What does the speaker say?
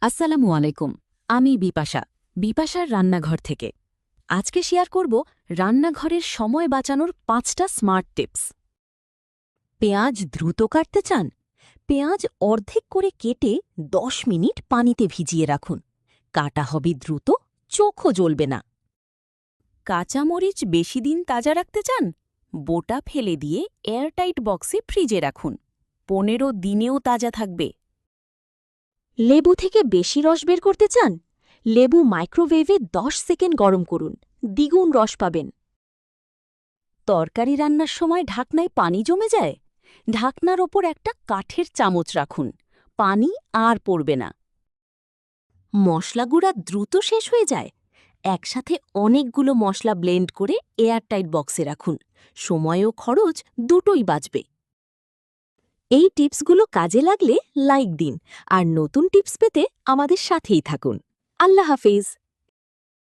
আসসালামু আলাইকুম। আমি বিপাশার রান্নাঘর থেকে। আজকে শেয়ার করব রান্নাঘরের সময় বাঁচানোর ৫টা স্মার্ট টিপস। পেঁয়াজ দ্রুত কাটতে চান? পেঁয়াজ অর্ধেক করে কেটে ১০ মিনিট পানিতে ভিজিয়ে রাখুন। কাটা হবে দ্রুত, চোখও জ্বলবে না। কাঁচামরিচ বেশি দিন তাজা রাখতে চান? বোটা ফেলে দিয়ে এয়ারটাইট বক্সে ফ্রিজে রাখুন। ১৫ দিনেও তাজা থাকবে। লেবু থেকে বেশি রস বের করতে চান? লেবু মাইক্রোওয়েভে ১০ সেকেন্ড গরম করুন, দ্বিগুণ রস পাবেন। তরকারি রান্নার সময় ঢাকনায় পানি জমে যায়? ঢাকনার ওপর একটা কাঠের চামচ রাখুন, পানি আর পড়বে না। মশলা গুঁড়া দ্রুত শেষ হয়ে যায়? একসাথে অনেকগুলো মশলা ব্লেন্ড করে এয়ারটাইট বক্সে রাখুন, সময় ও খরচ দুটোই বাঁচবে। এই টিপসগুলো কাজে লাগলে লাইক দিন, আর নতুন টিপস পেতে আমাদের সাথেই থাকুন। আল্লাহ হাফেজ।